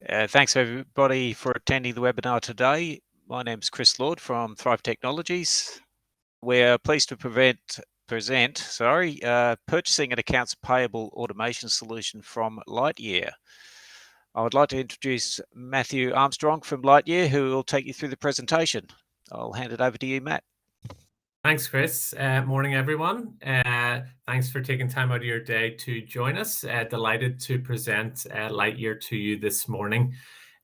Thanks everybody for attending the webinar today. My name is Chris Lord from Thrive Technologies. We're pleased to present purchasing and accounts payable automation solution from Lightyear. I would like to introduce Matthew Armstrong from Lightyear, who will take you through the presentation. I'll hand it over to you, Matt. Thanks, Chris. Morning, everyone. Thanks for taking time out of your day to join us. Delighted to present Lightyear to you this morning.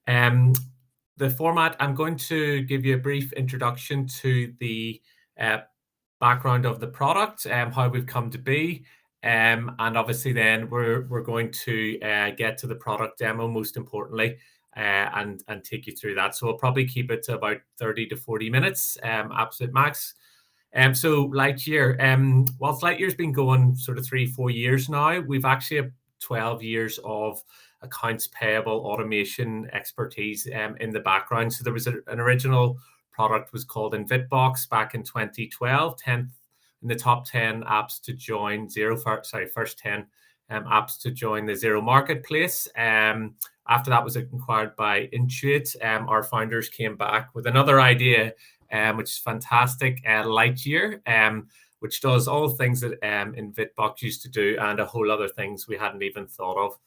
The format, I'm going to give you a brief introduction to the background of the product, how we've come to be, and obviously then we're going to get to the product demo, most importantly, and take you through that. So we'll probably keep it to about 30 to 40 minutes, absolute max. So Lightyear, whilst Lightyear's been going sort of 3-4 years now, we've actually have 12 years of accounts payable automation expertise in the background. So there was an original product was called InvitBox back in 2012, 10th in the top 10 apps to join first 10 apps to join the Xero marketplace. After that was acquired by Intuit, our founders came back with another idea, which is fantastic, Lightyear, which does all the things that InvitBox used to do and a whole other things we hadn't even thought of.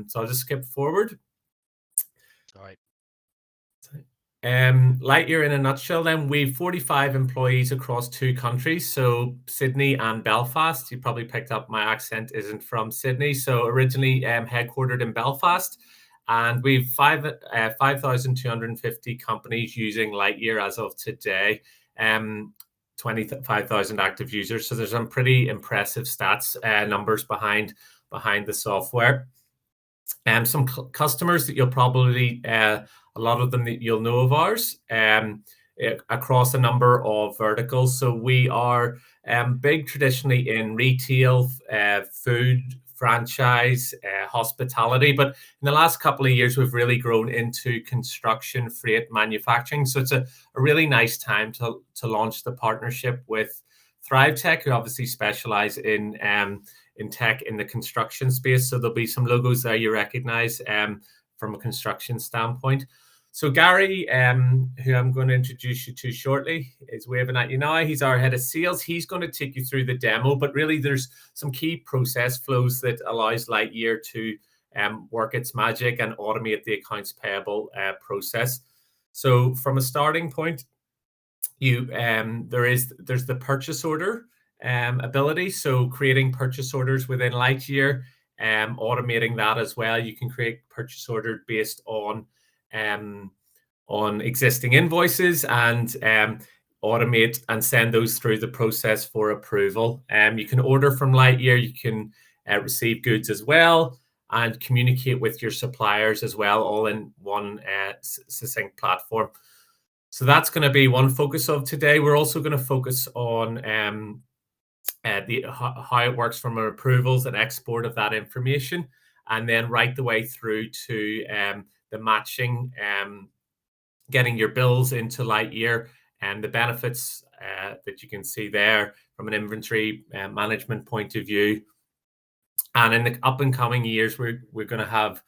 So I'll just skip forward. All right. Lightyear in a nutshell, then we've 45 employees across 2 countries, so Sydney and Belfast. You probably picked up my accent isn't from Sydney, so originally headquartered in Belfast, and we've 5,250 companies using Lightyear as of today, 25,000 active users. So there's some pretty impressive stats numbers behind the software. Some customers that you'll probably a lot of them that you'll know of ours across a number of verticals. So we are big traditionally in retail, food, franchise, hospitality, but in the last couple of years we've really grown into construction, freight, manufacturing. So it's a really nice time to launch the partnership with Thrive Tech, who obviously specialize in tech in the construction space. So there'll be some logos there you recognize from a construction standpoint. So Gary, who I'm going to introduce you to shortly, is waving at you now. He's our head of sales. He's going to take you through the demo, but really there's some key process flows that allows Lightyear to work its magic and automate the accounts payable process. So from a starting point, there's the purchase order ability. So creating purchase orders within Lightyear, automating that as well. You can create purchase order based on existing invoices and automate and send those through the process for approval. You can order from Lightyear. You can receive goods as well and communicate with your suppliers as well, all in one succinct platform. So that's going to be one focus of today. We're also going to focus on how it works from our approvals and export of that information, and then right the way through to the matching, getting your bills into Lightyear, and the benefits that you can see there from an inventory management point of view. And in the up and coming years, we're going to have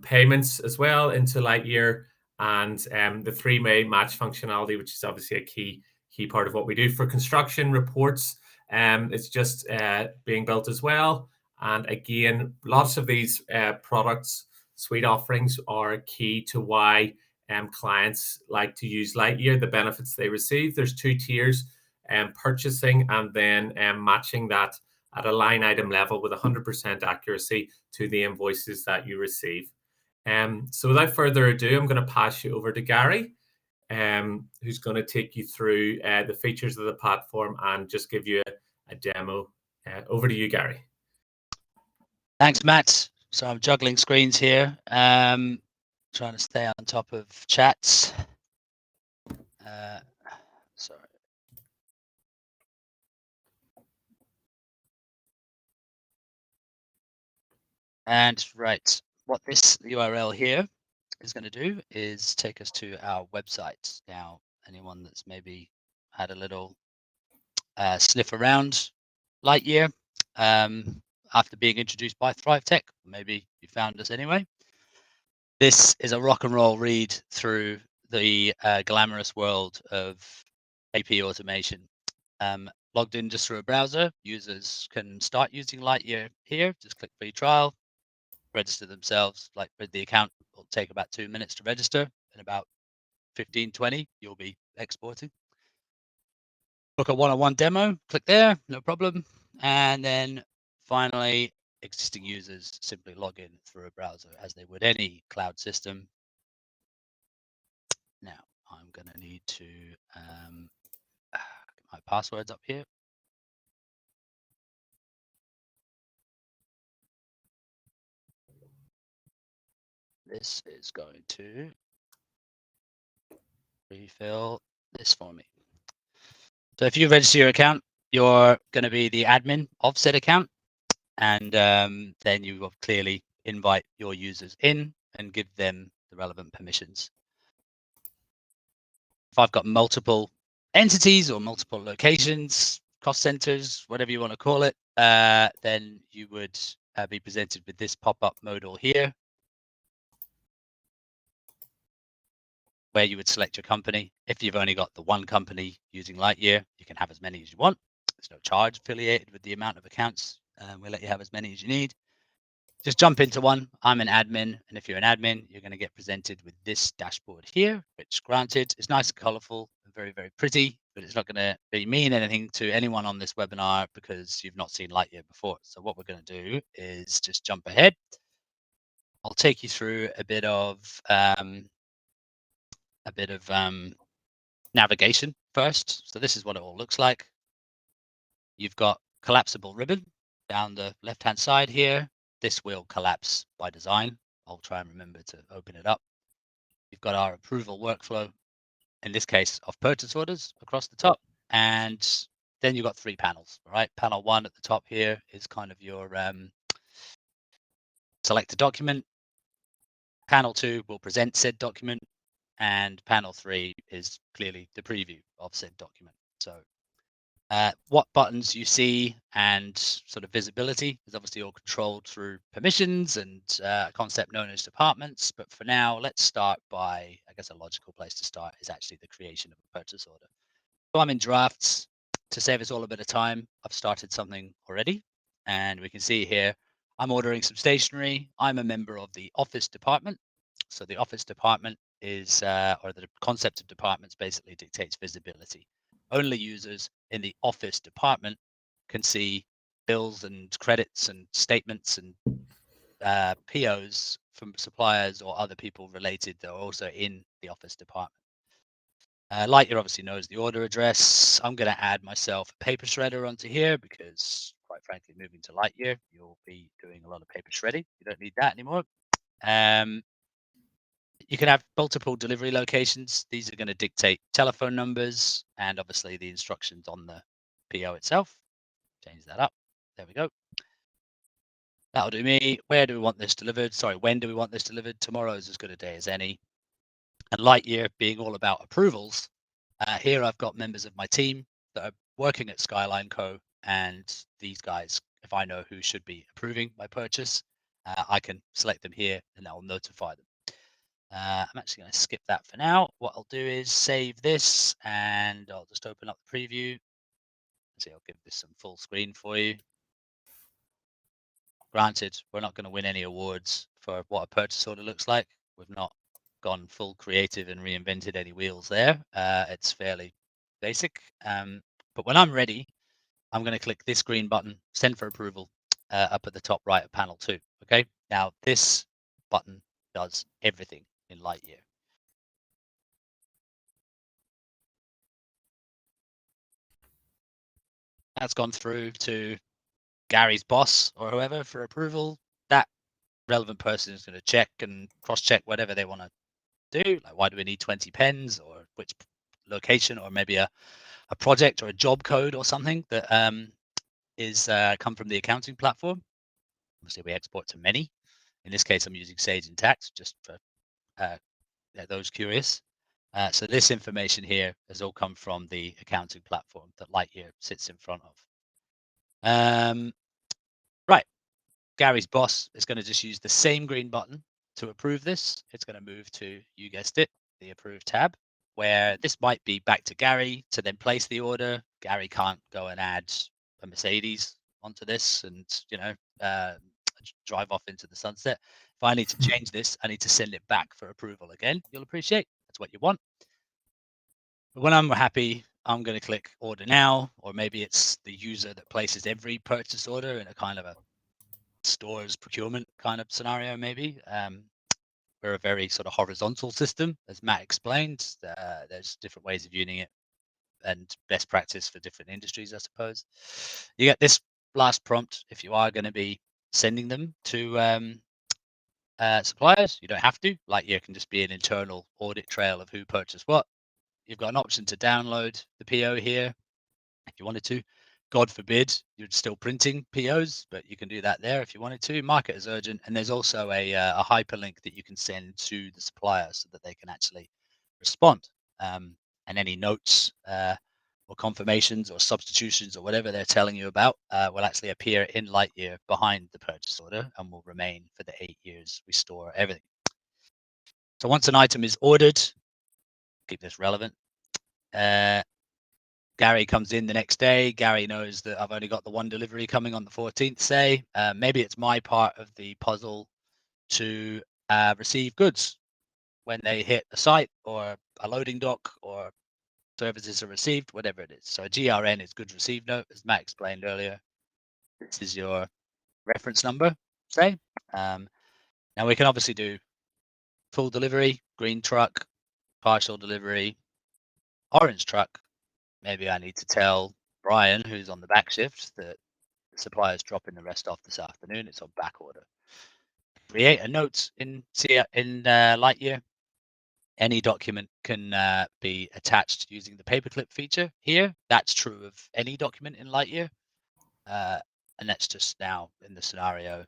payments as well into Lightyear, and the 3-way match functionality, which is obviously a key part of what we do for construction reports. It's just being built as well. And again, lots of these products, suite offerings are key to why clients like to use Lightyear, the benefits they receive. There's 2 tiers, purchasing and then matching that at a line item level with 100% accuracy to the invoices that you receive. So without further ado, I'm going to pass you over to Gary, who's going to take you through the features of the platform and just give you a demo. Over to you, Gary. Thanks, Matt. So I'm juggling screens here, trying to stay on top of chats. Sorry. And right, what this URL here is going to do is take us to our website. Now, anyone that's maybe had a little sniff around Lightyear after being introduced by Thrive Tech, maybe you found us anyway. This is a rock and roll read through the glamorous world of AP automation. Logged in just through a browser, users can start using Lightyear here. Just click free trial, register themselves. Like with the account, will take about 2 minutes to register. In about 15, 20, you'll be exporting. Book a one-on-one demo, click there, no problem. And then finally, existing users simply log in through a browser as they would any cloud system. Now, I'm going to need to get my passwords up here. This is going to refill this for me. So if you register your account, you're going to be the admin of said account. And then you will clearly invite your users in and give them the relevant permissions. If I've got multiple entities or multiple locations, cost centers, whatever you want to call it, then you would be presented with this pop-up modal here, where you would select your company. If you've only got the one company using Lightyear, you can have as many as you want. There's no charge affiliated with the amount of accounts. We'll let you have as many as you need. Just jump into one. I'm an admin, and if you're an admin, you're going to get presented with this dashboard here, which granted is nice and colorful and very, very pretty, but it's not going to mean anything to anyone on this webinar because you've not seen Lightyear before. So what we're going to do is just jump ahead. I'll take you through a bit of navigation first. So this is what it all looks like. You've got collapsible ribbon down the left-hand side here. This will collapse by design. I'll try and remember to open it up. You've got our approval workflow, in this case of purchase orders across the top. And then you've got 3 panels, all right? Panel 1 at the top here is kind of your select a document. Panel 2 will present said document. And panel 3 is clearly the preview of said document. So what buttons you see and sort of visibility is obviously all controlled through permissions and a concept known as departments. But for now, let's start by, I guess a logical place to start is actually the creation of a purchase order. So I'm in drafts. To save us all a bit of time, I've started something already. And we can see here, I'm ordering some stationery. I'm a member of the office department. So the office department is, or the concept of departments basically dictates visibility. Only users in the office department can see bills and credits and statements and POs from suppliers or other people related that are also in the office department. Lightyear obviously knows the order address. I'm going to add myself a paper shredder onto here because, quite frankly, moving to Lightyear, you'll be doing a lot of paper shredding. You don't need that anymore. You can have multiple delivery locations. These are going to dictate telephone numbers and obviously the instructions on the PO itself. Change that up. There we go. That'll do me. Where do we want this delivered? Sorry, when do we want this delivered? Tomorrow is as good a day as any. And Lightyear being all about approvals, here I've got members of my team that are working at Skyline Co. And these guys, if I know who should be approving my purchase, I can select them here and that will notify them. I'm actually going to skip that for now. What I'll do is save this and I'll just open up the preview. See, I'll give this some full screen for you. Granted, we're not going to win any awards for what a purchase order looks like. We've not gone full creative and reinvented any wheels there. It's fairly basic. But when I'm ready, I'm going to click this green button, send for approval, up at the top right of panel 2. Okay. Now this button does everything in Lightyear. That's gone through to Gary's boss or whoever for approval. That relevant person is going to check and cross-check whatever they want to do. Like, why do we need 20 pens, or which location, or maybe a project or a job code or something that is come from the accounting platform. Obviously, we export to many. In this case, I'm using Sage and Tax just for those curious. So this information here has all come from the accounting platform that Lightyear sits in front of. Right, Gary's boss is going to just use the same green button to approve this, it's going to move to, you guessed it, the Approve tab, where this might be back to Gary to then place the order. Gary can't go and add a Mercedes onto this and, drive off into the sunset. If I need to change this, I need to send it back for approval again. You'll appreciate that's what you want. But when I'm happy, I'm going to click order now, or maybe it's the user that places every purchase order in a kind of a stores procurement kind of scenario, maybe. We're a very sort of horizontal system, as Matt explained. There's different ways of using it and best practice for different industries, I suppose. You get this last prompt if you are going to be sending them to suppliers. You don't have to. Lightyear can just be an internal audit trail of who purchased what. You've got an option to download the PO here if you wanted to. God forbid you're still printing POs, but you can do that there if you wanted to. Mark it as urgent, and there's also a hyperlink that you can send to the supplier so that they can actually respond. And any notes or confirmations or substitutions or whatever they're telling you about will actually appear in Lightyear behind the purchase order and will remain for the 8 years we store everything. So once an item is ordered, keep this relevant. Gary comes in the next day. Gary knows that I've only got the one delivery coming on the 14th, say. Maybe it's my part of the puzzle to receive goods when they hit a site or a loading dock or services are received, whatever it is. So a GRN is goods received note, as Matt explained earlier. This is your reference number, say. Now we can obviously do full delivery, green truck, partial delivery, orange truck. Maybe I need to tell Brian, who's on the back shift, that the supplier's dropping the rest off this afternoon. It's on back order. Create a note in Lightyear. Any document can be attached using the paperclip feature here. That's true of any document in Lightyear. And that's just now in the scenario.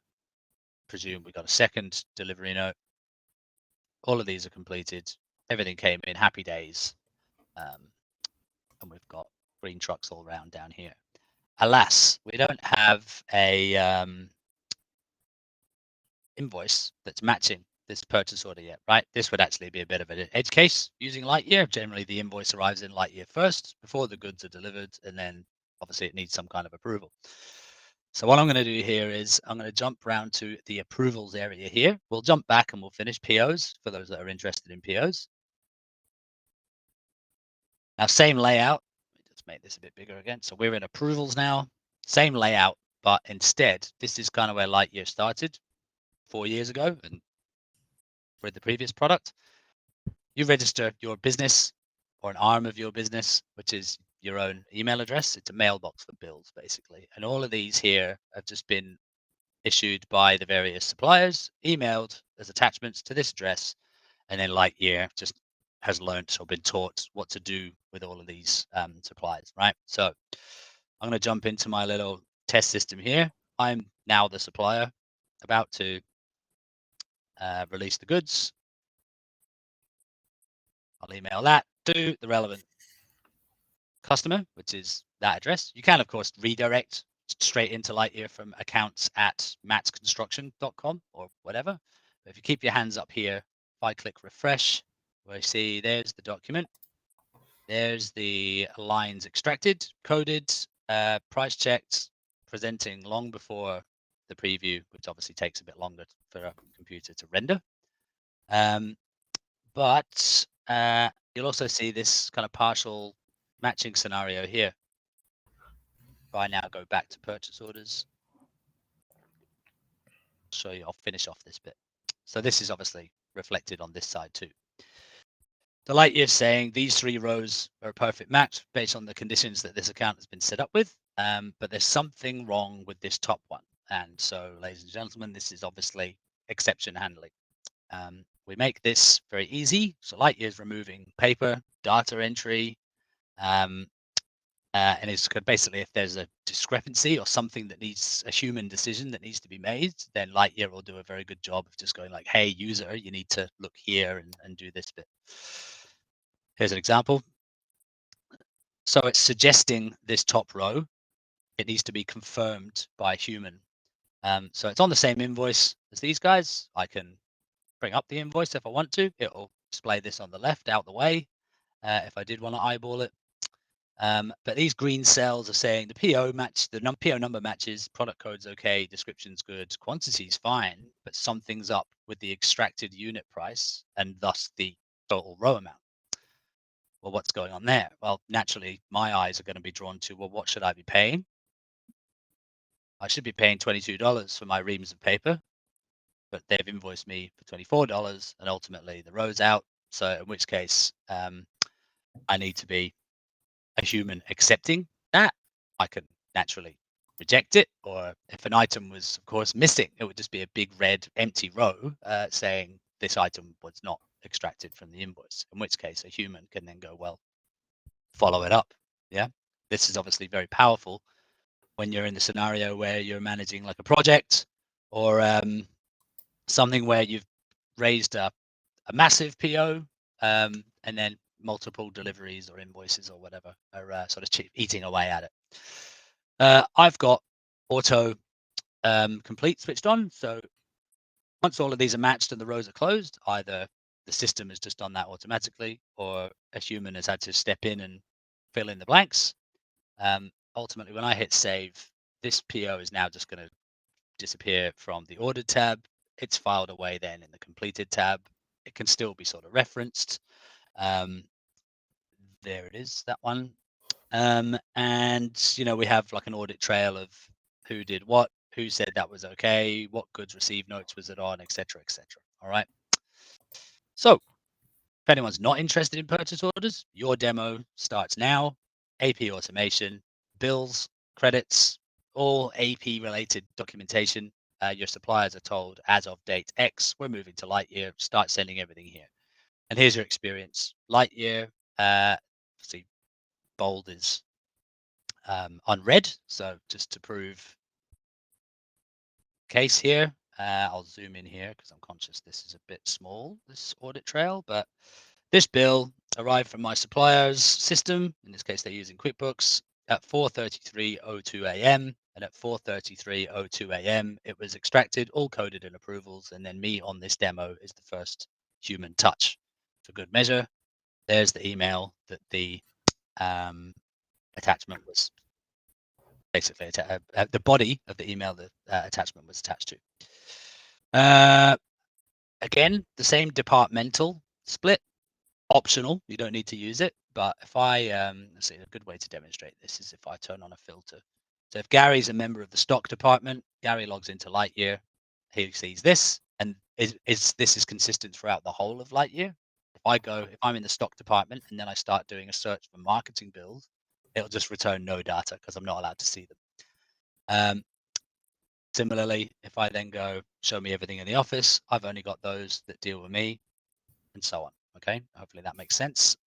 Presume we got a second delivery note. All of these are completed. Everything came in, happy days. And we've got green trucks all around down here. Alas, we don't have a invoice that's matching this purchase order yet, right? This would actually be a bit of an edge case using Lightyear. Generally, the invoice arrives in Lightyear first before the goods are delivered, and then obviously it needs some kind of approval. So what I'm going to do here is I'm going to jump around to the approvals area here. We'll jump back and we'll finish POs for those that are interested in POs. Now, same layout. Let's make this a bit bigger again. So we're in approvals now. Same layout, but instead, this is kind of where Lightyear started 4 years ago and with the previous product. You register your business or an arm of your business, which is your own email address. It's a mailbox for bills, basically. And all of these here have just been issued by the various suppliers, emailed as attachments to this address, and then Lightyear just has learnt or been taught what to do with all of these suppliers, right? So I'm going to jump into my little test system here. I'm now the supplier about to release the goods. I'll email that to the relevant customer, which is that address. You can, of course, redirect straight into Lightyear from accounts@mattsconstruction.com or whatever. But if you keep your hands up here, if I click refresh, we see there's the document. There's the lines extracted, coded, price checked, presenting long before the preview, which obviously takes a bit longer for a computer to render. But you'll also see this kind of partial matching scenario here. If I now go back to purchase orders, show you, I'll finish off this bit. So this is obviously reflected on this side too. The Lightyear is saying these 3 rows are a perfect match based on the conditions that this account has been set up with, but there's something wrong with this top one. And so, ladies and gentlemen, this is obviously exception handling. We make this very easy. So Lightyear is removing paper, data entry, and it's basically if there's a discrepancy or something that needs a human decision that needs to be made, then Lightyear will do a very good job of just going like, hey, user, you need to look here and do this bit. Here's an example. So it's suggesting this top row. It needs to be confirmed by a human. So it's on the same invoice as these guys. I can bring up the invoice if I want to. It'll display this on the left out the way if I did want to eyeball it. But these green cells are saying the PO match, the PO number matches, product code's okay, description's good, quantity's fine, but something's up with the extracted unit price and thus the total row amount. Well, what's going on there? Well, naturally, my eyes are going to be drawn to, well, what should I be paying? I should be paying $22 for my reams of paper, but they've invoiced me for $24 and ultimately the row's out. So in which case, I need to be a human accepting that. I can naturally reject it, or if an item was, of course, missing, it would just be a big red empty row saying this item was not extracted from the invoice, in which case a human can then go, well, follow it up. Yeah, this is obviously very powerful when you're in the scenario where you're managing like a project or something where you've raised a massive PO and then multiple deliveries or invoices or whatever are sort of eating away at it. I've got auto complete switched on. So once all of these are matched and the rows are closed, either the system has just done that automatically or a human has had to step in and fill in the blanks. Ultimately, when I hit save, this PO is now just going to disappear from the ordered tab. It's filed away then in the completed tab. It can still be sort of referenced. There it is, that one. And we have like an audit trail of who did what, who said that was okay, what goods received notes was it on, etc., etc. All right. So if anyone's not interested in purchase orders, your demo starts now. AP automation, bills, credits, all AP related documentation. Your suppliers are told as of date X, we're moving to Lightyear, start sending everything here. And here's your experience. Lightyear, see, bold is unread. So just to prove case here, I'll zoom in here because I'm conscious this is a bit small, this audit trail, but this bill arrived from my supplier's system. In this case, they're using QuickBooks at 4:33:02 a.m. And at 4:33:02 a.m., it was extracted, all coded in approvals. And then me on this demo is the first human touch. For good measure, there's the email that the attachment was basically the body of the email the attachment was attached to. Again, the same departmental split, optional. You don't need to use it. But if I, let's see, a good way to demonstrate this is if I turn on a filter. So if Gary's a member of the stock department, Gary logs into Lightyear, he sees this, and this is consistent throughout the whole of Lightyear. If I'm in the stock department and then I start doing a search for marketing bills, it'll just return no data because I'm not allowed to see them. Similarly, if I then go show me everything in the office, I've only got those that deal with me, and so on. Okay, hopefully that makes sense.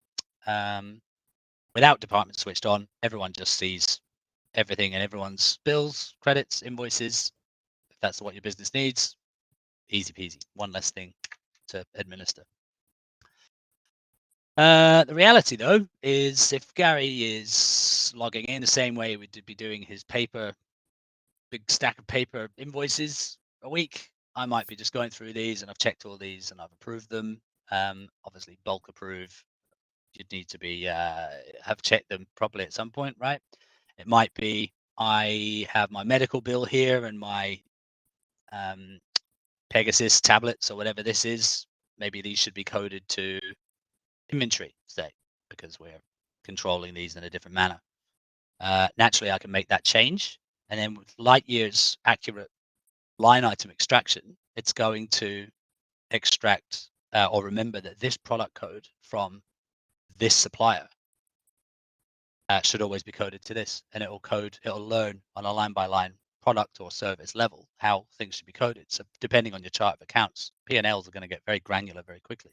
Without department switched on, everyone just sees everything and everyone's bills, credits, invoices. If that's what your business needs, easy peasy. One less thing to administer. The reality, though, is if Gary is logging in the same way we would be doing his big stack of paper invoices a week, I might be just going through these and I've checked all these and I've approved them. Obviously, bulk approve. You'd need to be have checked them properly at some point, right? It might be I have my medical bill here and my Pegasus tablets or whatever this is. Maybe these should be coded to inventory, say, because we're controlling these in a different manner. Naturally, I can make that change. And then with Lightyear's accurate line item extraction, it's going to extract or remember that this product code from this supplier should always be coded to this, and it'll learn on a line by line product or service level how things should be coded. So depending on your chart of accounts, P&Ls are going to get very granular very quickly.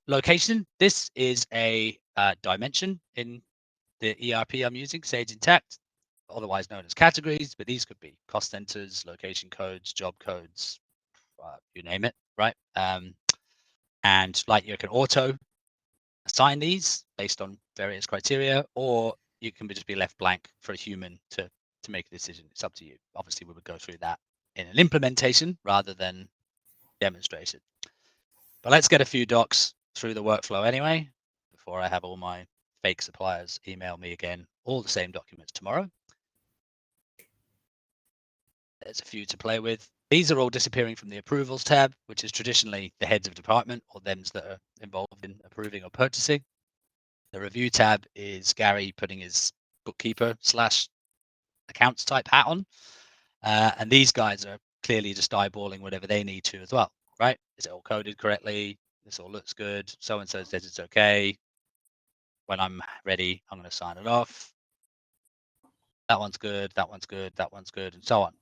Location, this is a dimension in the ERP I'm using, Sage Intact, otherwise known as categories, but these could be cost centers, location codes, job codes, you name it, right? And Lightyear can auto assign these based on various criteria, or you can just be left blank for a human to make a decision. It's up to you. Obviously, we would go through that in an implementation rather than demonstrated. But let's get a few docs through the workflow anyway, before I have all my fake suppliers email me again, all the same documents tomorrow. There's a few to play with. These are all disappearing from the approvals tab, which is traditionally the heads of department or thems that are involved in approving or purchasing. The review tab is Gary putting his bookkeeper / accounts type hat on. And these guys are clearly just eyeballing whatever they need to as well, right? Is it all coded correctly? This all looks good. So-and-so says it's okay. When I'm ready, I'm going to sign it off. That one's good, that one's good, that one's good, and so on.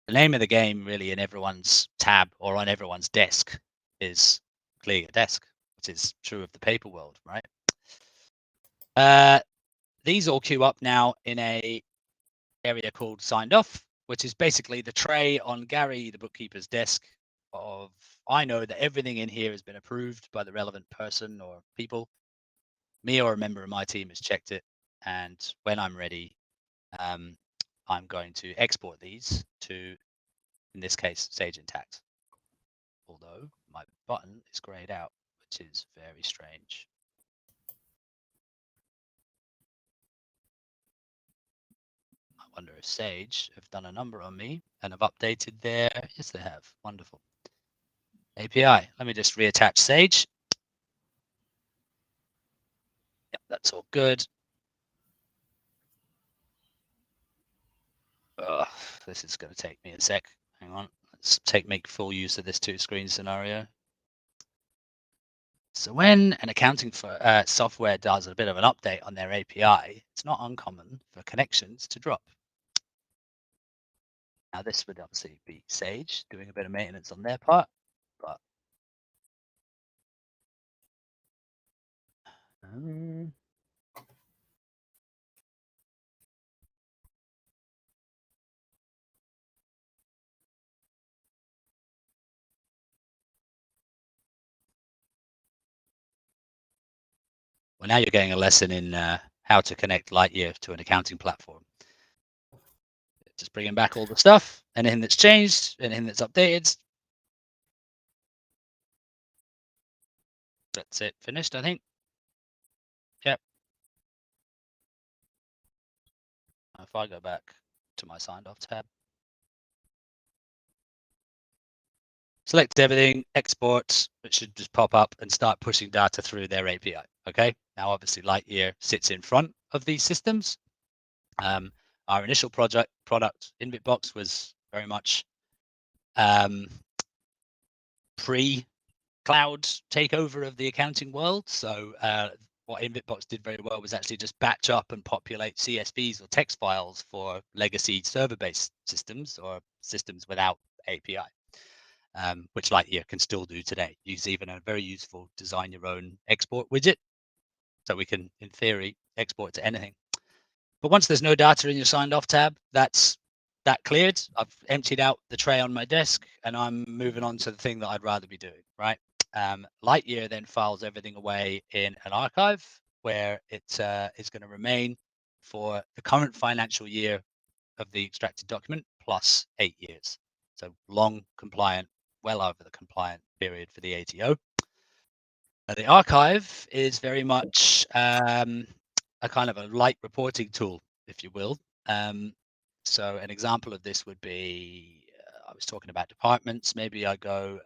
The name of the game really in everyone's tab or on everyone's desk is clear your desk, which is true of the paper world, right? These all queue up now in a area called signed off, which is basically the tray on Gary, the bookkeeper's desk of, I know that everything in here has been approved by the relevant person or people. Me or a member of my team has checked it. And when I'm ready, I'm going to export these to, in this case, Sage Intacct. Although my button is grayed out, which is very strange. I wonder if Sage have done a number on me and have updated their, yes, they have. Wonderful. API. Let me just reattach Sage. Yep, that's all good. Ugh, this is going to take me a sec. Hang on. Let's make full use of this 2-screen scenario. So when an accounting software does a bit of an update on their API, it's not uncommon for connections to drop. Now this would obviously be Sage doing a bit of maintenance on their part, but well, now you're getting a lesson in how to connect Lightyear to an accounting platform. Just bringing back all the stuff, anything that's changed, anything that's updated. That's it, finished, I think. Yep. If I go back to my signed off tab, select everything, export, it should just pop up and start pushing data through their API. Okay, now obviously Lightyear sits in front of these systems. Our initial product, InvitBox, was very much pre-cloud takeover of the accounting world. So what InvitBox did very well was actually just batch up and populate CSVs or text files for legacy server-based systems or systems without API. Which Lightyear can still do today. Use even a very useful design your own export widget. So we can, in theory, export to anything. But once there's no data in your signed off tab, that's that cleared. I've emptied out the tray on my desk and I'm moving on to the thing that I'd rather be doing, right? Lightyear then files everything away in an archive where it is going to remain for the current financial year of the extracted document plus 8 years. So long compliant, well over the compliant period for the ATO. The archive is very much a kind of a light reporting tool, if you will. So an example of this would be, I was talking about departments. Maybe I go,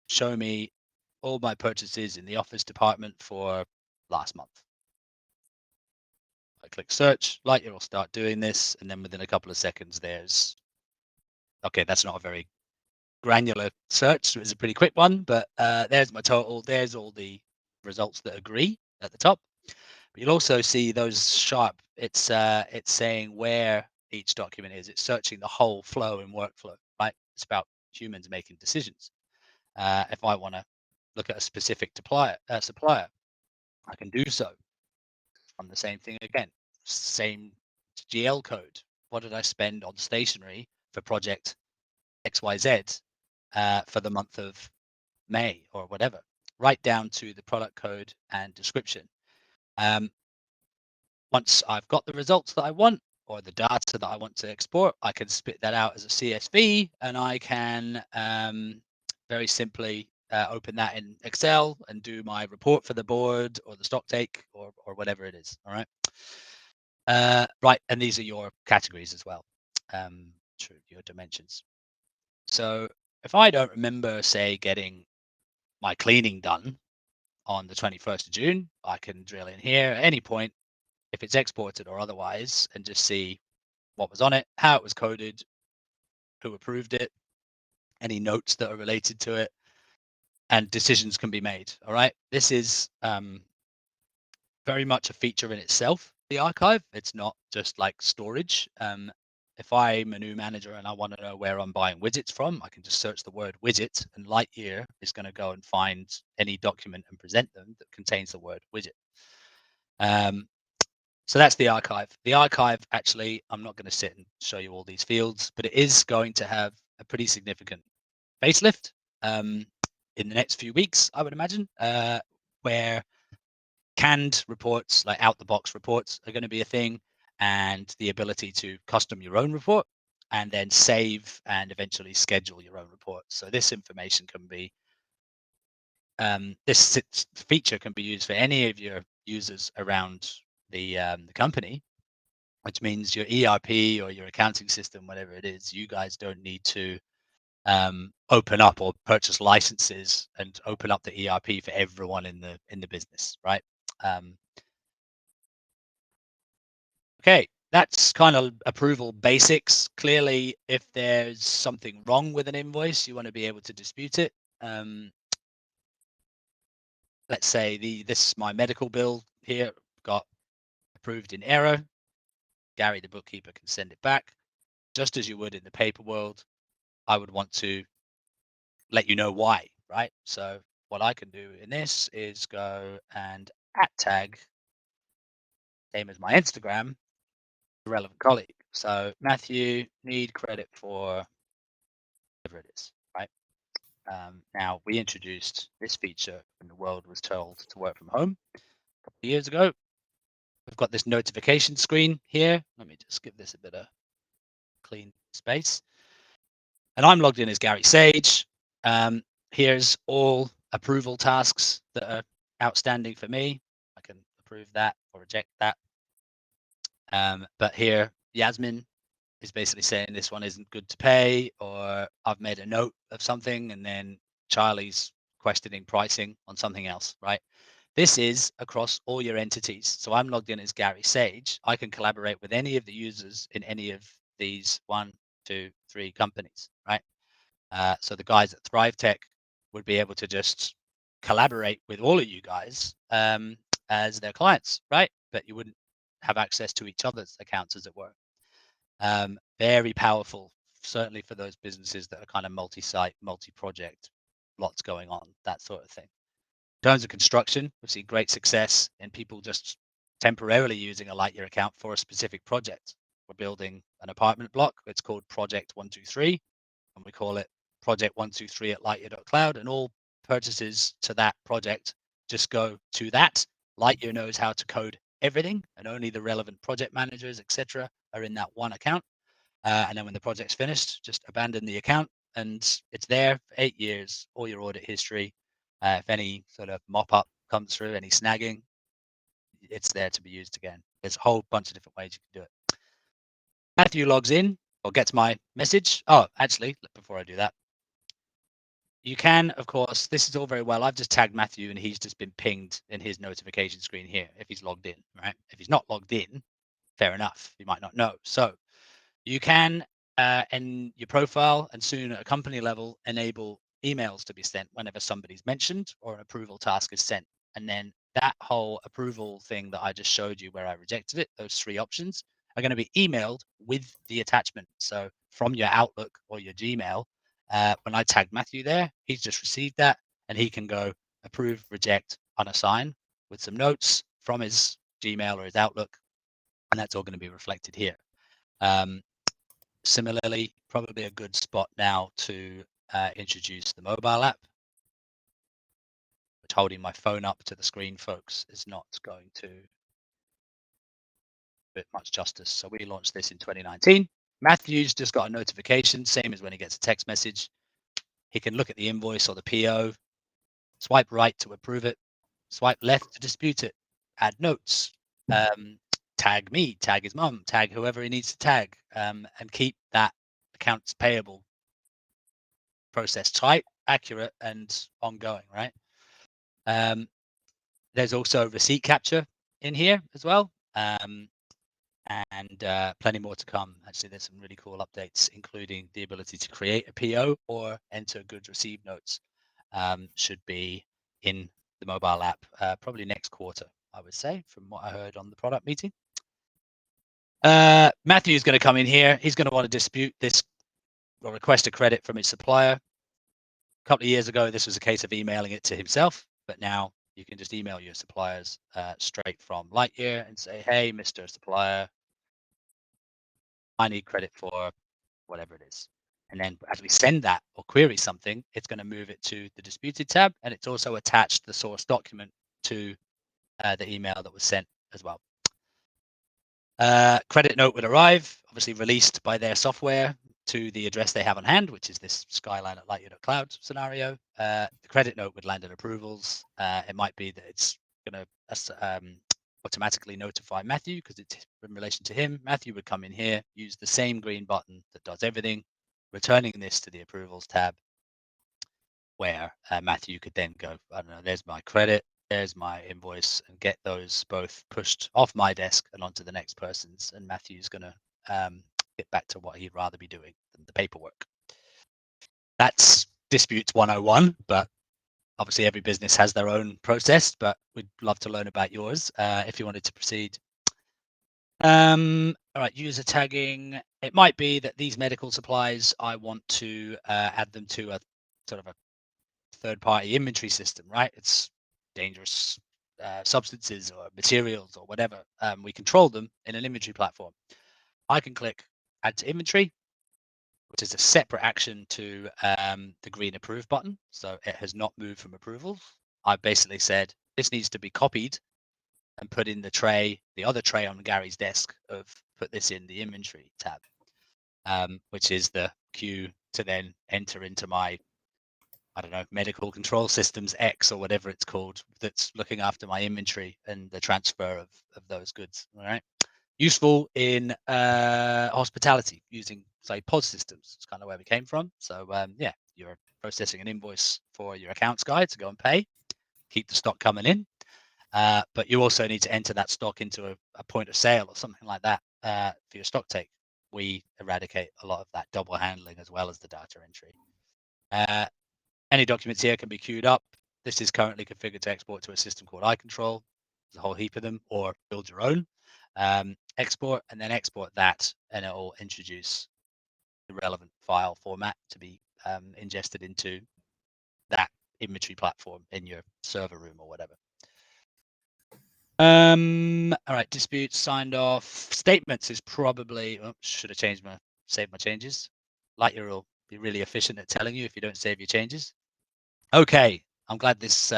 show me all my purchases in the office department for last month. I click search, Lightyear will start doing this. And then within a couple of seconds, there's, okay, that's not a very granular search. So it's a pretty quick one, but there's my total. There's all the results that agree at the top. But you'll also see those sharp. It's saying where each document is. It's searching the whole flow and workflow, right? It's about humans making decisions. If I want to look at a specific supplier, I can do so from the same thing again. Same GL code. What did I spend on stationery for project XYZ for the month of May or whatever, right down to the product code and description. Once I've got the results that I want, or the data that I want to export, I can spit that out as a CSV, and I can very simply open that in Excel and do my report for the board or the stock take or whatever it is. All right. Right, and these are your categories as well, your dimensions. So if I don't remember, say, getting my cleaning done on the 21st of June, I can drill in here at any point, if it's exported or otherwise, and just see what was on it, how it was coded, who approved it, any notes that are related to it, and decisions can be made. All right. This is very much a feature in itself, the archive. It's not just like storage. If I'm a new manager and I want to know where I'm buying widgets from, I can just search the word widget, and Lightyear is going to go and find any document and present them that contains the word widget. So that's the archive. The archive, actually, I'm not going to sit and show you all these fields, but it is going to have a pretty significant facelift in the next few weeks, I would imagine, where canned reports, like out-the-box reports, are going to be a thing, and the ability to custom your own report and then save and eventually schedule your own report. So this information can be, this feature can be used for any of your users around the company, which means your ERP or your accounting system, whatever it is, you guys don't need to open up or purchase licenses and open up the ERP for everyone in the business, right? Okay, that's kind of approval basics. Clearly, if there's something wrong with an invoice, you want to be able to dispute it. Let's say this my medical bill here got approved in error. Gary, the bookkeeper, can send it back. Just as you would in the paper world, I would want to let you know why, right? So what I can do in this is go and @tag, same as my Instagram, the relevant colleague. So Matthew, need credit for whatever it is, right? Now, we introduced this feature when the world was told to work from home a couple of years ago. We've got this notification screen here. Let me just give this a bit of clean space. And I'm logged in as Gary Sage. Here's all approval tasks that are outstanding for me. I can approve that or reject that. But here, Yasmin is basically saying this one isn't good to pay, or I've made a note of something, and then Charlie's questioning pricing on something else, right? This is across all your entities. So I'm logged in as Gary Sage. I can collaborate with any of the users in any of these 1, 2, 3 companies, right? So the guys at Thrive Tech would be able to just collaborate with all of you guys as their clients, right? But you wouldn't have access to each other's accounts, as it were. Very powerful, certainly for those businesses that are kind of multi-site, multi-project, lots going on, that sort of thing. In terms of construction, we've seen great success in people just temporarily using a Lightyear account for a specific project. We're building an apartment block. It's called Project 123, and we call it Project 123 at Lightyear.cloud, and all purchases to that project just go to that. Lightyear knows how to code everything, and only the relevant project managers, etc., are in that one account. And then when the project's finished, just abandon the account, and it's there for 8 years, all your audit history. If any sort of mop-up comes through, any snagging, it's there to be used again. There's a whole bunch of different ways you can do it. Matthew logs in or gets my message. Oh, actually, before I do that, you can, of course, this is all very well. I've just tagged Matthew and he's just been pinged in his notification screen here if he's logged in, right? If he's not logged in, fair enough, you might not know. So you can, in your profile and soon at a company level, enable emails to be sent whenever somebody's mentioned or an approval task is sent. And then that whole approval thing that I just showed you where I rejected it, those 3 options are going to be emailed with the attachment. So from your Outlook or your Gmail, when I tagged Matthew there, he's just received that and he can go approve, reject, unassign with some notes from his Gmail or his Outlook. And that's all going to be reflected here. Similarly, probably a good spot now to introduce the mobile app, which holding my phone up to the screen, folks, is not going to it much justice. So we launched this in 2019. Matthew's just got a notification, same as when he gets a text message. He can look at the invoice or the PO, swipe right to approve it, swipe left to dispute it, add notes, tag me, tag his mum, tag whoever he needs to tag, and keep that accounts payable process tight, accurate, and ongoing, right? There's also receipt capture in here as well, and plenty more to come. Actually, there's some really cool updates, including the ability to create a PO or enter goods received notes. Should be in the mobile app probably next quarter, I would say, from what I heard on the product meeting. Matthew is going to come in here. He's going to want to dispute this or request a credit from his supplier. A couple of years ago, this was a case of emailing it to himself, but now you can just email your suppliers straight from Lightyear and say, hey, Mr. Supplier, I need credit for whatever it is. And then as we send that or query something, it's going to move it to the disputed tab, and it's also attached the source document to the email that was sent as well. Credit note would arrive, obviously released by their software to the address they have on hand, which is this skyline@lightyear.cloud scenario. The credit note would land in approvals. It might be that it's going to automatically notify Matthew because it's in relation to him. Matthew would come in here, use the same green button that does everything, returning this to the approvals tab, where Matthew could then go, I don't know, there's my credit, there's my invoice, and get those both pushed off my desk and onto the next person's. And Matthew's going to get back to what he'd rather be doing than the paperwork. That's disputes 101, but obviously every business has their own process, but we'd love to learn about yours if you wanted to proceed. All right, user tagging. It might be that these medical supplies, I want to add them to a sort of a third-party inventory system, right? It's dangerous substances or materials or whatever. We control them in an inventory platform. I can click add to inventory, which is a separate action to the green approve button. So it has not moved from approvals. I basically said this needs to be copied and put in the tray, the other tray on Gary's desk of put this in the inventory tab, which is the queue to then enter into my, I don't know, medical control systems X or whatever it's called, that's looking after my inventory and the transfer of those goods. All right. Useful in hospitality using, say, POS systems. It's kind of where we came from. So yeah, you're processing an invoice for your accounts guy to go and pay, keep the stock coming in. But you also need to enter that stock into a point of sale or something like that for your stock take. We eradicate a lot of that double handling as well as the data entry. Any documents here can be queued up. This is currently configured to export to a system called iControl. There's a whole heap of them, or build your own. Export and then export that, and it will introduce the relevant file format to be ingested into that inventory platform in your server room or whatever. All right, disputes signed off. Statements is probably, should have changed saved my changes. Lightyear will be really efficient at telling you if you don't save your changes. Okay, I'm glad this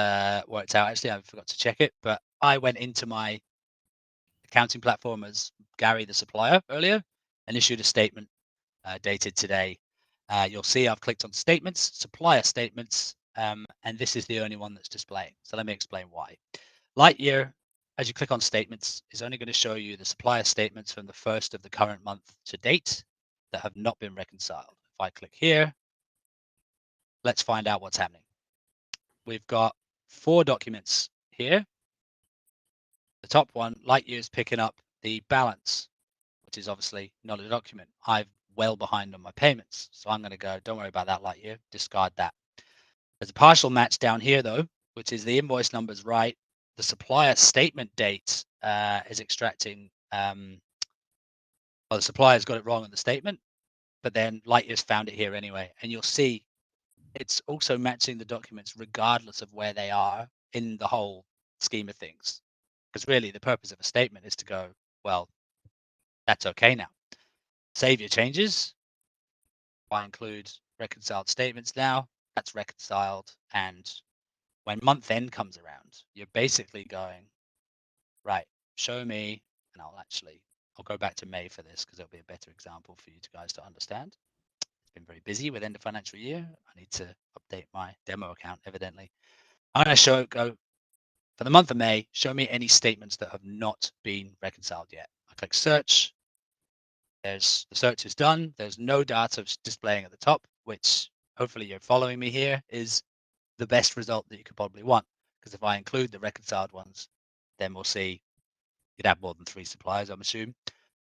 worked out. Actually, I forgot to check it, but I went into my accounting platform as Gary, the supplier, earlier and issued a statement dated today. You'll see I've clicked on statements, supplier statements, and this is the only one that's displaying. So let me explain why. Lightyear, as you click on statements, is only going to show you the supplier statements from the first of the current month to date that have not been reconciled. If I click here, let's find out what's happening. We've got 4 documents here. The top one, Lightyear, is picking up the balance, which is obviously not a document. I'm well behind on my payments, so I'm going to go, don't worry about that, Lightyear, discard that. There's a partial match down here, though, which is the invoice number's right. The supplier statement date is extracting, well, the supplier's got it wrong on the statement, but then Lightyear's found it here anyway. And you'll see it's also matching the documents regardless of where they are in the whole scheme of things. Because really the purpose of a statement is to go, well, that's okay now. Save your changes. I include reconciled statements now. That's reconciled. And when month end comes around, you're basically going, right, show me, and I'll actually I'll go back to May for this because it'll be a better example for you guys to understand. It's been very busy with end of financial year. I need to update my demo account, evidently. I'm going to go for the month of May, show me any statements that have not been reconciled yet. I click search. The search is done. There's no data displaying at the top, which hopefully you're following me here, is the best result that you could probably want. Because if I include the reconciled ones, then we'll see you'd have more than 3 suppliers, I'm assuming,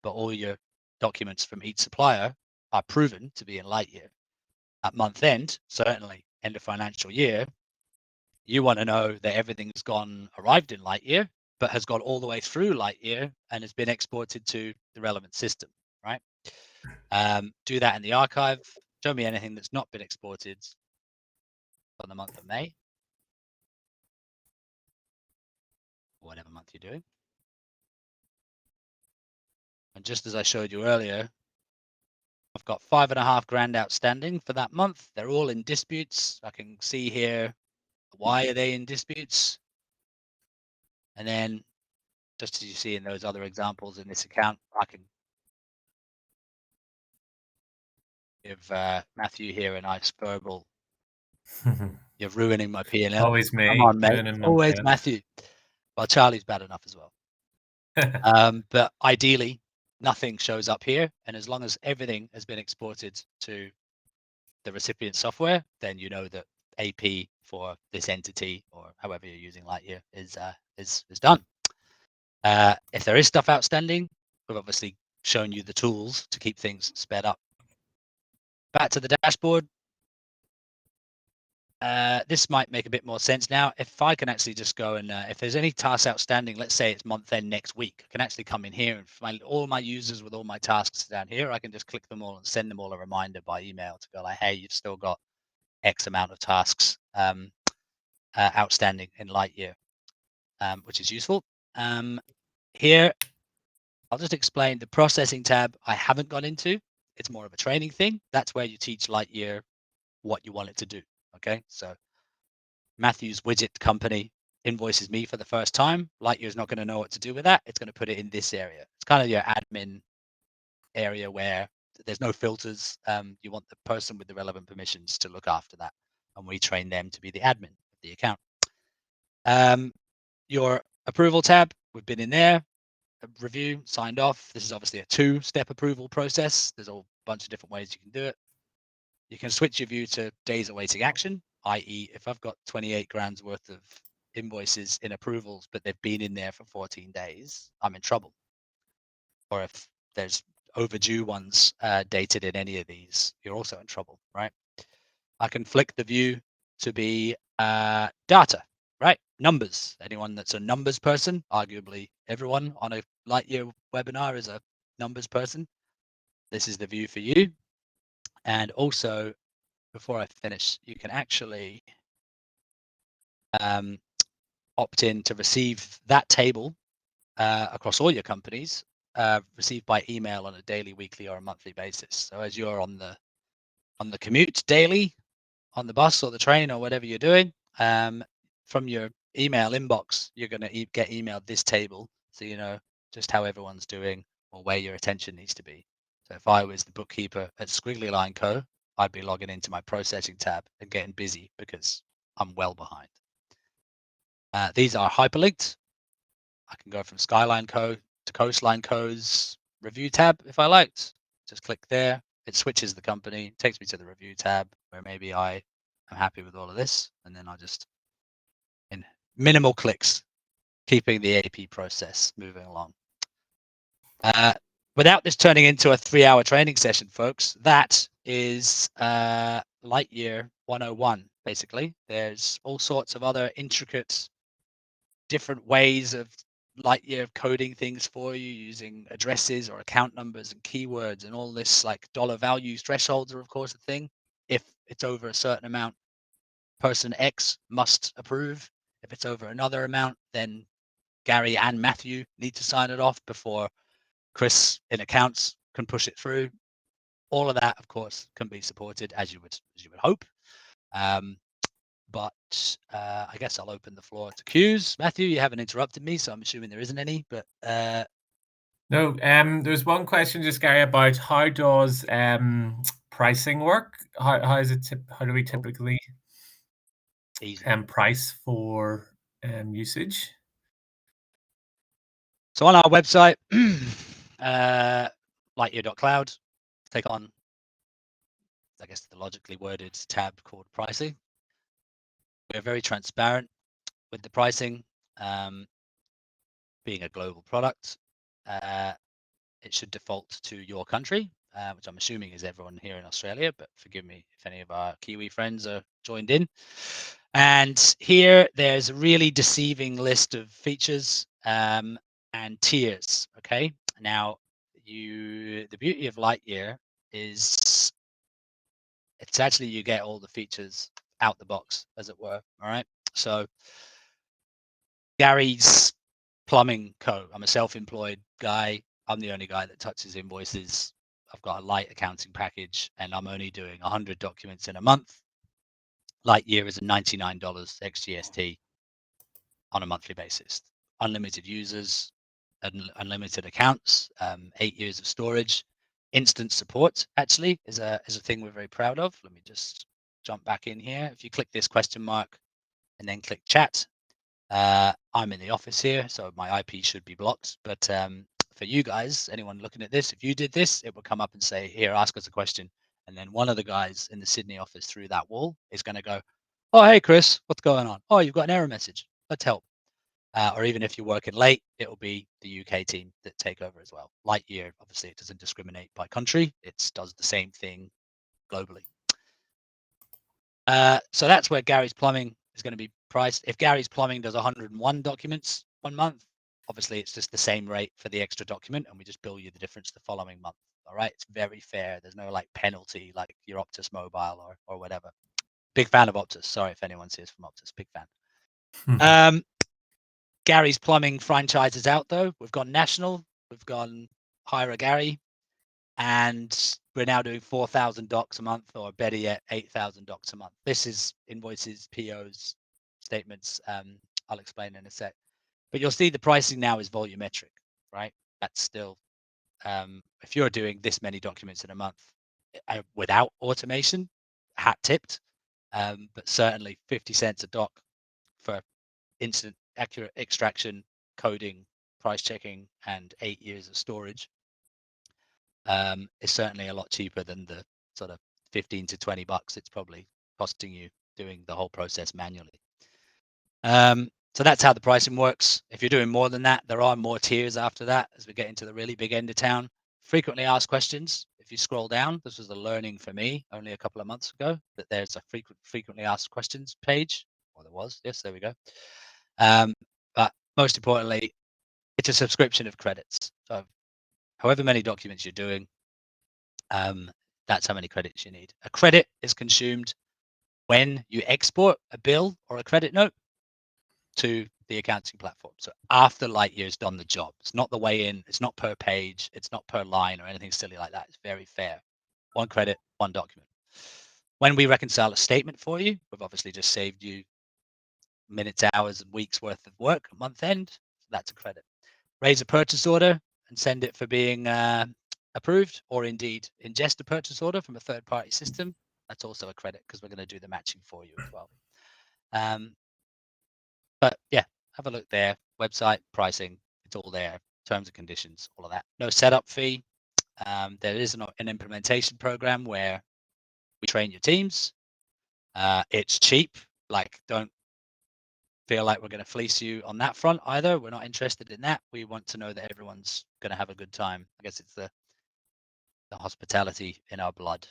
but all your documents from each supplier are proven to be in Lightyear. At month end, certainly end of financial year, you want to know that everything's arrived in Lightyear, but has gone all the way through Lightyear and has been exported to the relevant system, right? Do that in the archive. Show me anything that's not been exported for the month of May, whatever month you're doing. And just as I showed you earlier, I've got 5.5 grand outstanding for that month. They're all in disputes. I can see here, why are they in disputes? And then, just as you see in those other examples in this account, I can give Matthew here a nice verbal. You're ruining my P&L. Always me. Come on, mate. ruining Always them. Matthew. Well, Charlie's bad enough as well. But ideally, nothing shows up here. And as long as everything has been exported to the recipient software, then you know that AP for this entity or however you're using Lightyear is done. If there is stuff outstanding, we've obviously shown you the tools to keep things sped up. Back to the dashboard. This might make a bit more sense now. If I can actually just go and if there's any tasks outstanding, let's say it's month end next week, I can actually come in here and find all my users with all my tasks down here. I can just click them all and send them all a reminder by email to go like, hey, you've still got X amount of tasks outstanding in Lightyear, which is useful. Here, I'll just explain the processing tab I haven't gone into. It's more of a training thing. That's where you teach Lightyear what you want it to do. Okay, so Matthew's widget company invoices me for the first time. Lightyear's not going to know what to do with that. It's going to put it in this area. It's kind of your admin area where there's no filters. You want the person with the relevant permissions to look after that. And we train them to be the admin of the account. Your approval tab, we've been in there. Review, signed off. This is obviously a 2-step approval process. There's a bunch of different ways you can do it. You can switch your view to days awaiting action, i.e. if I've got 28 grand's worth of invoices in approvals, but they've been in there for 14 days, I'm in trouble. Or if there's overdue ones dated in any of these, you're also in trouble, right? I can flick the view to be data, right? Numbers. Anyone that's a numbers person, arguably everyone on a Lightyear webinar is a numbers person. This is the view for you. And also, before I finish, you can actually opt in to receive that table across all your companies, received by email on a daily, weekly, or a monthly basis. So as you're on the commute daily, on the bus or the train or whatever you're doing, from your email inbox, you're going to get emailed this table, so you know just how everyone's doing or where your attention needs to be. So if I was the bookkeeper at Squiggly Line Co., I'd be logging into my processing tab and getting busy because I'm well behind. These are hyperlinked. I can go from Skyline Co. to Coastline Co.'s review tab if I liked. Just click there. It switches the company, takes me to the review tab where maybe I am happy with all of this. And then I'll just, in minimal clicks, keeping the AP process moving along. Without this turning into a 3-hour training session, folks, that is Lightyear 101, basically. There's all sorts of other intricate, different ways of Lightyear coding things for you using addresses or account numbers and keywords and all this, like dollar values thresholds are of course a thing. If it's over a certain amount, person X must approve. If it's over another amount, then Gary and Matthew need to sign it off before Chris in accounts can push it through. All of that, of course, can be supported as you would hope. But I guess I'll open the floor to Q's. Matthew, you haven't interrupted me, so I'm assuming there isn't any. But No, there's one question just, Gary, about how does pricing work? How is it? How do we typically Easy. price for usage? So on our website, lightyear.cloud, take on, I guess, the logically worded tab called pricing. We're very transparent with the pricing. Being a global product, it should default to your country, which I'm assuming is everyone here in Australia, but forgive me if any of our Kiwi friends are joined in. And here there's a really deceiving list of features and tiers. Okay, now the beauty of Lightyear is it's actually you get all the features out the box, as it were. All right, so Gary's Plumbing Co. I'm a self-employed guy. I'm the only guy that touches invoices. I've got a light accounting package, and I'm only doing 100 documents in a month. Lightyear is a $99 ex GST on a monthly basis. Unlimited users, unlimited accounts, 8 years of storage, instant support. Actually, is a thing we're very proud of. Let me just jump back in here. If you click this question mark and then click chat, I'm in the office here, so my IP should be blocked. But for you guys, anyone looking at this, if you did this, it would come up and say, here, ask us a question. And then one of the guys in the Sydney office through that wall is going to go, oh, hey, Chris, what's going on? Oh, you've got an error message. Let's help. Or even if you're working late, it will be the UK team that take over as well. Lightyear, obviously, it doesn't discriminate by country. It does the same thing globally. So that's where Gary's Plumbing is going to be priced. If Gary's Plumbing does 101 documents 1 month, obviously it's just the same rate for the extra document, and we just bill you the difference the following month. All right, it's very fair. There's no like penalty like your Optus mobile or whatever. Big fan of Optus. Sorry if anyone's here from Optus. Big fan. Gary's Plumbing franchises out though. We've gone national. We've gone Hire a Gary. And we're now doing 4,000 docs a month, or better yet, 8,000 docs a month. This is invoices, POs, statements. I'll explain in a sec. But you'll see the pricing now is volumetric, right? That's still, if you're doing this many documents in a month without automation, hat tipped, but certainly 50 cents a doc for instant accurate extraction, coding, price checking, and 8 years of storage. Is certainly a lot cheaper than the sort of 15 to 20 bucks it's probably costing you doing the whole process manually. So that's how the pricing works. If you're doing more than that, there are more tiers after that as we get into the really big end of town. Frequently asked questions. If you scroll down, this was a learning for me only a couple of months ago, that there's a frequently asked questions page. Or there was. Yes, there we go. But most importantly, it's a subscription of credits. So however many documents you're doing, that's how many credits you need. A credit is consumed when you export a bill or a credit note to the accounting platform. So after Lightyear's done the job, it's not the way in, it's not per page, it's not per line or anything silly like that. It's very fair. 1 credit, 1 document. When we reconcile a statement for you, we've obviously just saved you minutes, hours, and weeks worth of work at month end. So that's a credit. Raise a purchase order and send it for being approved, or indeed ingest a purchase order from a third-party system. That's also a credit because we're going to do the matching for you as well. But yeah, have a look there. Website, pricing, it's all there. Terms and conditions, all of that. No setup fee. There is an implementation program where we train your teams. It's cheap. Like, don't feel like we're going to fleece you on that front either. We're not interested in that. We want to know that everyone's going to have a good time. I guess it's the hospitality in our blood.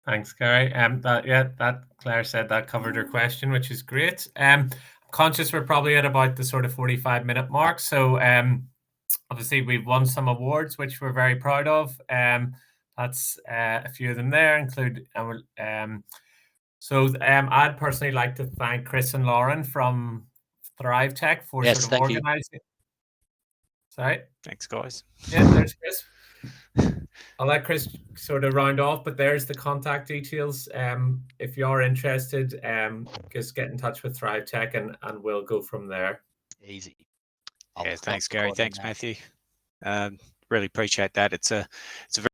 Thanks, Gary. That Claire said that covered her question, which is great. Conscious we're probably at about the sort of 45-minute mark. So obviously we've won some awards, which we're very proud of. That's a few of them there, I'd personally like to thank Chris and Lauren from Thrive Tech for Yes, sort of thank you. organizing. Sorry. Thanks, guys. Yeah, there's Chris. I'll let Chris sort of round off, but there's the contact details. If you're interested, just get in touch with Thrive Tech and we'll go from there. Easy. I'll Yeah, stop thanks, Gary. recording Thanks, now. Matthew. Really appreciate that. It's a very